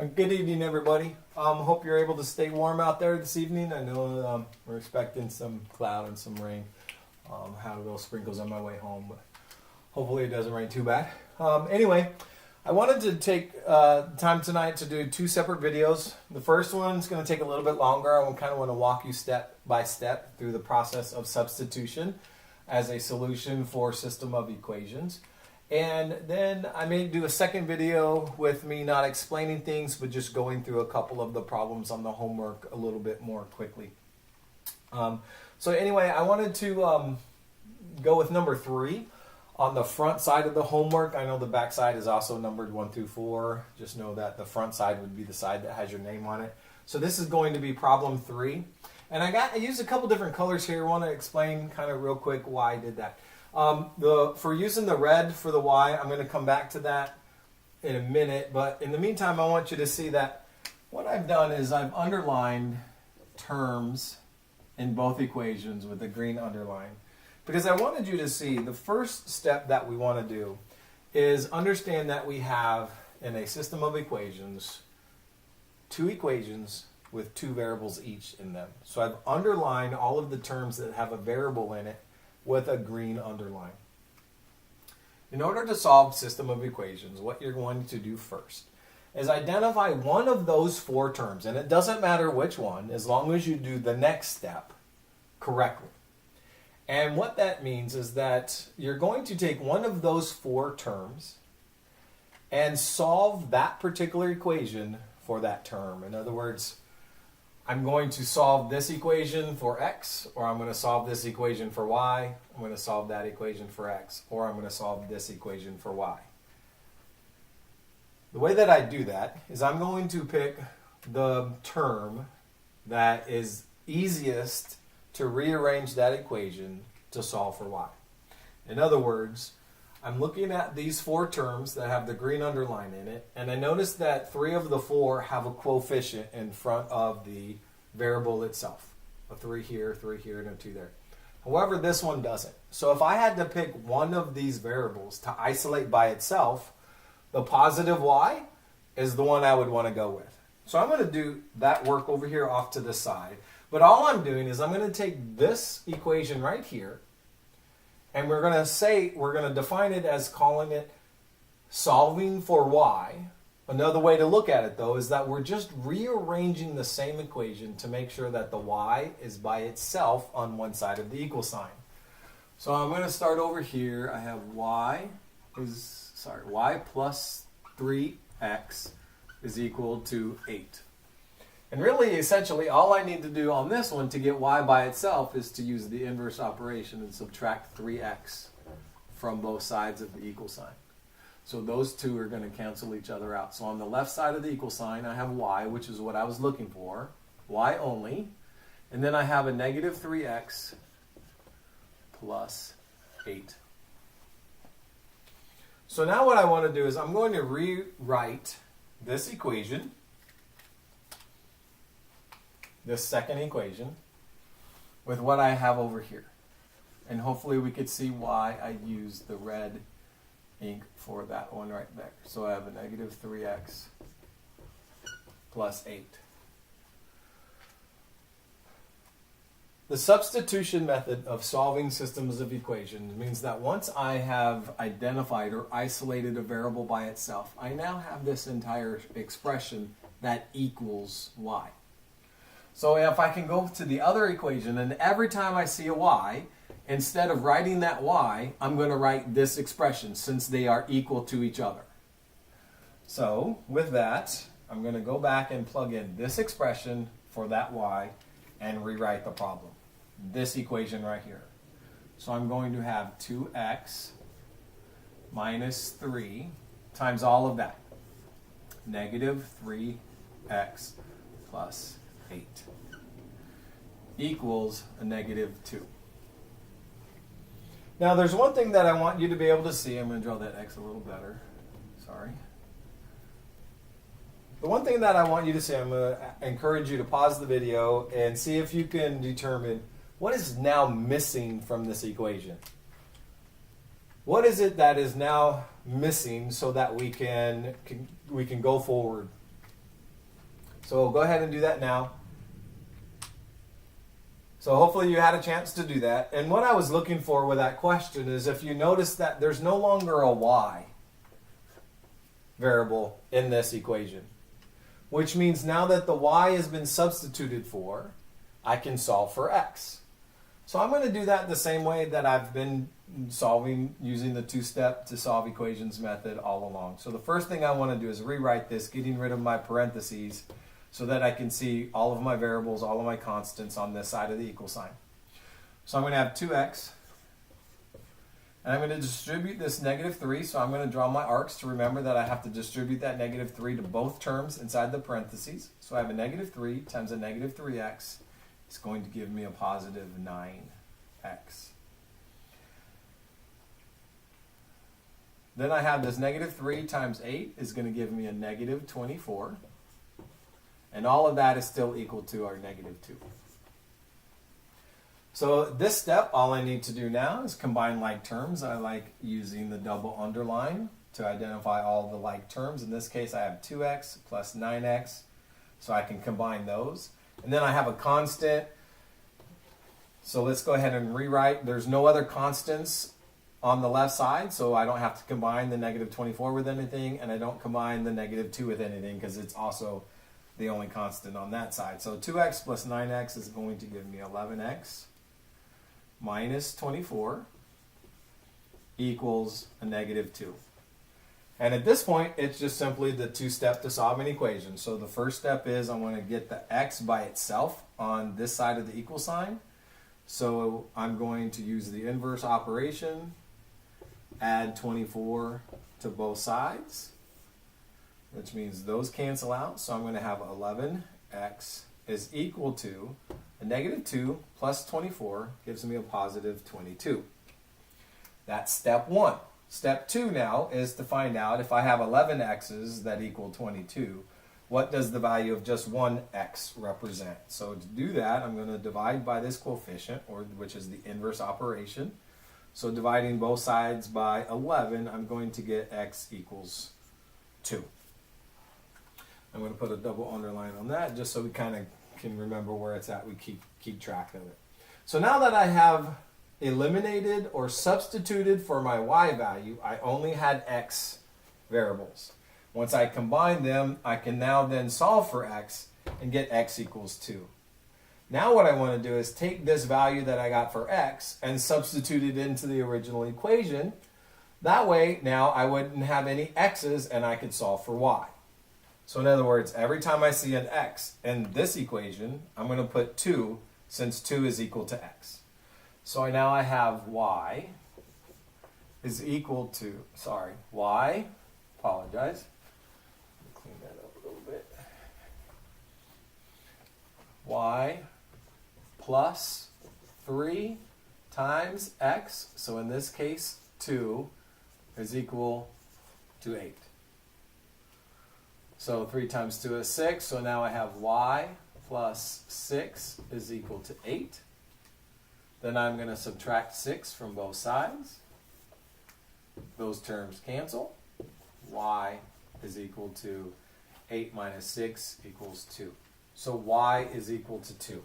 Good evening, everybody. Hope you're able to stay warm out there this evening. I know we're expecting some cloud and some rain. Had a little sprinkles on my way home, but hopefully it doesn't rain too bad. Anyway, I wanted to take time tonight to do two separate videos. The first one's going to take a little bit longer. I kind of want to walk you step by step through the process of substitution as a solution for system of equations. And then I may do a second video with me not explaining things, but just going through a couple of the problems on the homework a little bit more quickly. So anyway, I wanted to go with number 3 on the front side of the homework. I know the back side is also numbered 1 through 4. Just know that the front side would be the side that has your name on it. So this is going to be problem 3. And I used a couple different colors here. I want to explain kind of real quick why I did that. For using the red for the y, I'm going to come back to that in a minute. But in the meantime, I want you to see that what I've done is I've underlined terms in both equations with a green underline. Because I wanted you to see the first step that we want to do is understand that we have in a system of equations 2 equations with 2 variables each in them. So I've underlined all of the terms that have a variable in it with a green underline. In order to solve system of equations, what you're going to do first is identify one of those 4 terms, and it doesn't matter which one as long as you do the next step correctly. And what that means is that you're going to take one of those 4 terms and solve that particular equation for that term. In other words, I'm going to solve this equation for x, or I'm going to solve this equation for y. I'm going to solve that equation for x, or I'm going to solve this equation for y. The way that I do that is I'm going to pick the term that is easiest to rearrange that equation to solve for y. In other words, I'm looking at these 4 terms that have the green underline in it, and I notice that 3 of the 4 have a coefficient in front of the variable itself. A 3 here, 3 here, and a 2 there. However, this one doesn't. So if I had to pick one of these variables to isolate by itself, the positive y is the one I would want to go with. So I'm going to do that work over here off to the side. But all I'm doing is I'm going to take this equation right here, and we're going to define it as calling it solving for y. Another way to look at it, though, is that we're just rearranging the same equation to make sure that the y is by itself on one side of the equal sign. So I'm going to start over here. I have y plus 3x is equal to 8. And really, essentially, all I need to do on this one to get y by itself is to use the inverse operation and subtract 3x from both sides of the equal sign. So those 2 are going to cancel each other out. So on the left side of the equal sign, I have y, which is what I was looking for, y only. And then I have a negative 3x plus 8. So now what I want to do is I'm going to rewrite this equation, this second equation, with what I have over here. And hopefully we could see why I used the red ink for that one right there. So I have a negative 3x plus 8. The substitution method of solving systems of equations means that once I have identified or isolated a variable by itself, I now have this entire expression that equals y. So if I can go to the other equation, and every time I see a y, instead of writing that y, I'm going to write this expression since they are equal to each other. So with that, I'm going to go back and plug in this expression for that y and rewrite the problem. This equation right here. So I'm going to have 2x minus 3 times all of that. Negative 3x plus 8 equals a negative 2. Now there's one thing that I want you to be able to see. I'm going to draw that x a little better. Sorry. The one thing that I want you to see, I'm going to encourage you to pause the video and see if you can determine what is now missing from this equation. What is it that is now missing so that we can go forward So go ahead and do that now. So hopefully you had a chance to do that. And what I was looking for with that question is if you notice that there's no longer a y variable in this equation, which means now that the y has been substituted for, I can solve for x. So I'm going to do that the same way that I've been solving using the two-step to solve equations method all along. So the first thing I want to do is rewrite this, getting rid of my parentheses, so that I can see all of my variables, all of my constants on this side of the equal sign. So I'm going to have 2x, and I'm going to distribute this negative 3, so I'm going to draw my arcs to remember that I have to distribute that negative 3 to both terms inside the parentheses. So I have a negative 3 times a negative 3x is going to give me a positive 9x. Then I have this negative 3 times 8 is going to give me a negative 24. And all of that is still equal to our negative 2. So this step, all I need to do now is combine like terms. I like using the double underline to identify all the like terms. In this case, I have 2x plus 9x, so I can combine those. And then I have a constant. So let's go ahead and rewrite. There's no other constants on the left side, so I don't have to combine the negative 24 with anything, and I don't combine the negative 2 with anything because it's also the only constant on that side. So 2x plus 9x is going to give me 11x minus 24 equals a negative 2. And at this point, it's just simply the two-step to solve an equation. So the first step is I want to get the x by itself on this side of the equal sign. So I'm going to use the inverse operation, add 24 to both sides, which means those cancel out. So I'm going to have 11x is equal to a negative 2 plus 24 gives me a positive 22. That's step 1. Step 2 now is to find out if I have 11 x's that equal 22, what does the value of just one x represent? So to do that, I'm going to divide by this coefficient, which is the inverse operation. So dividing both sides by 11, I'm going to get x equals 2. I'm going to put a double underline on that just so we kind of can remember where it's at. We keep track of it. So now that I have eliminated or substituted for my y value, I only had x variables. Once I combine them, I can now then solve for x and get x equals 2. Now what I want to do is take this value that I got for x and substitute it into the original equation. That way, now I wouldn't have any x's and I could solve for y. So in other words, every time I see an x in this equation, I'm going to put 2 since 2 is equal to x. So now I have y is equal to, y, apologize. Clean that up a little bit. Y plus 3 times x, so in this case 2, is equal to 8. So 3 times 2 is 6, so now I have y plus 6 is equal to 8. Then I'm going to subtract 6 from both sides. Those terms cancel. Y is equal to 8 minus 6 equals 2. So y is equal to 2.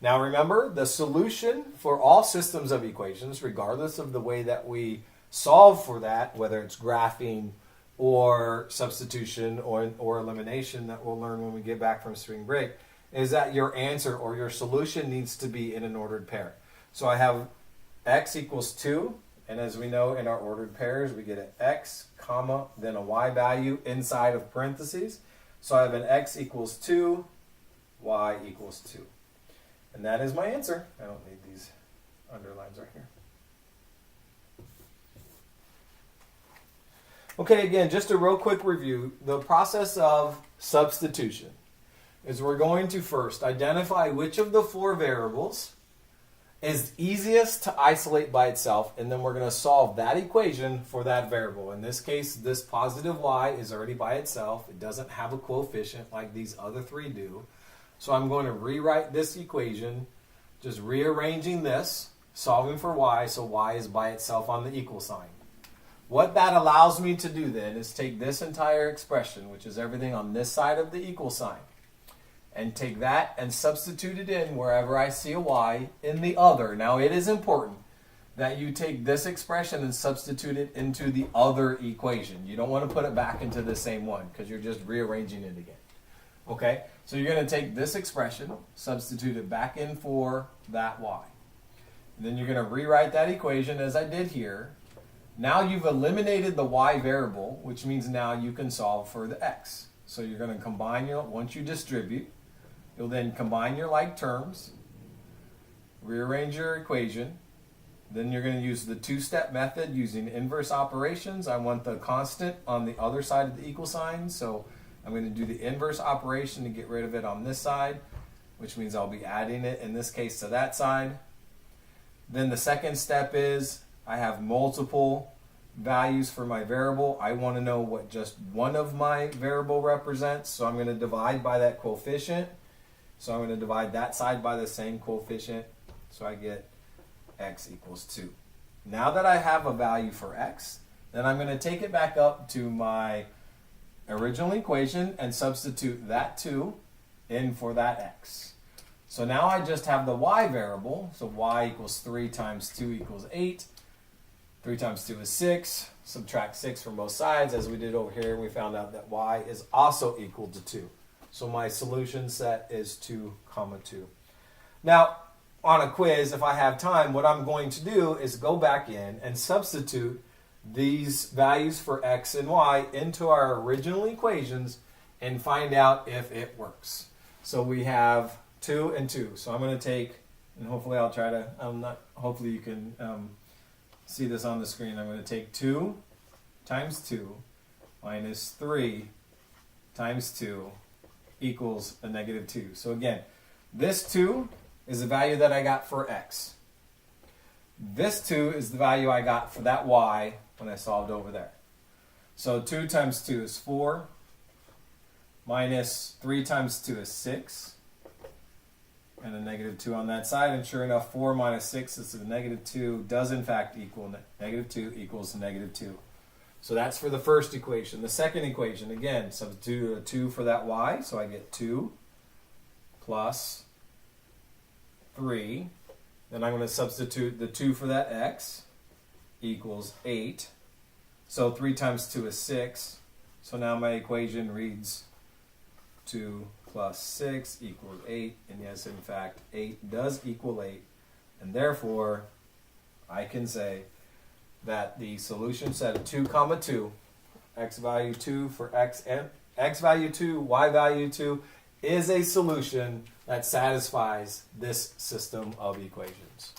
Now remember, the solution for all systems of equations, regardless of the way that we solve for that, whether it's graphing or substitution or elimination that we'll learn when we get back from spring break, is that your answer or your solution needs to be in an ordered pair. So I have x equals 2, and as we know in our ordered pairs, we get an x, comma, then a y value inside of parentheses. So I have an x equals 2, y equals 2. And that is my answer. I don't need these underlines right here. Okay, again, just a real quick review. The process of substitution is we're going to first identify which of the 4 variables is easiest to isolate by itself, and then we're going to solve that equation for that variable. In this case, this positive y is already by itself. It doesn't have a coefficient like these other 3 do. So I'm going to rewrite this equation, just rearranging this, solving for y, so y is by itself on the equal sign. What that allows me to do then is take this entire expression, which is everything on this side of the equal sign, and take that and substitute it in wherever I see a y in the other. Now it is important that you take this expression and substitute it into the other equation. You don't want to put it back into the same one because you're just rearranging it again. Okay, so you're going to take this expression, substitute it back in for that y. And then you're going to rewrite that equation as I did here. Now you've eliminated the y variable, which means now you can solve for the x. So you're going to combine once you distribute, you'll then combine your like terms, rearrange your equation. Then you're going to use the two-step method using inverse operations. I want the constant on the other side of the equal sign, so I'm going to do the inverse operation to get rid of it on this side, which means I'll be adding it, in this case, to that side. Then the second step is I have multiple values for my variable. I want to know what just one of my variable represents, so I'm going to divide by that coefficient. So I'm going to divide that side by the same coefficient, so I get x equals 2. Now that I have a value for x, then I'm going to take it back up to my original equation and substitute that 2 in for that x. So now I just have the y variable, so y equals 3 times 2 equals 8. 3 times 2 is 6. Subtract 6 from both sides, as we did over here, and we found out that y is also equal to 2. So my solution set is 2, 2. Now, on a quiz, if I have time, what I'm going to do is go back in and substitute these values for x and y into our original equations and find out if it works. So we have 2 and 2. So I'm going to take, and hopefully I'll try to, hopefully you can see this on the screen. I'm going to take 2 times 2 minus 3 times 2 equals a negative 2. So again, this 2 is the value that I got for x. This 2 is the value I got for that y when I solved over there. So 2 times 2 is 4, minus 3 times 2 is 6, and a negative 2 on that side. And sure enough, 4 minus 6 is a negative 2, does in fact equal negative 2 equals negative 2. So that's for the first equation. The second equation, again, substitute a 2 for that y, so I get 2 plus 3. Then I'm going to substitute the 2 for that x equals 8. So 3 times 2 is 6. So now my equation reads 2 plus 6 equals 8. And yes, in fact, 8 does equal 8. And therefore, I can say that the solution set of 2, 2, x value 2 for x and x value 2, y value 2, is a solution that satisfies this system of equations.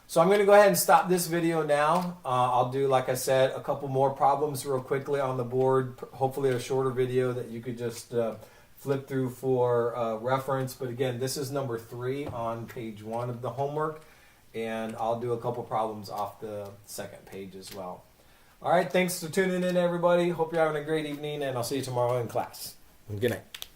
So I'm going to go ahead and stop this video now. I'll do, like I said, a couple more problems real quickly on the board, hopefully a shorter video that you could just flip through for reference. But again, this is number 3 on page 1 of the homework, and I'll do a couple problems off the second page as well. All right, thanks for tuning in, everybody. Hope you're having a great evening, and I'll see you tomorrow in class. Good night.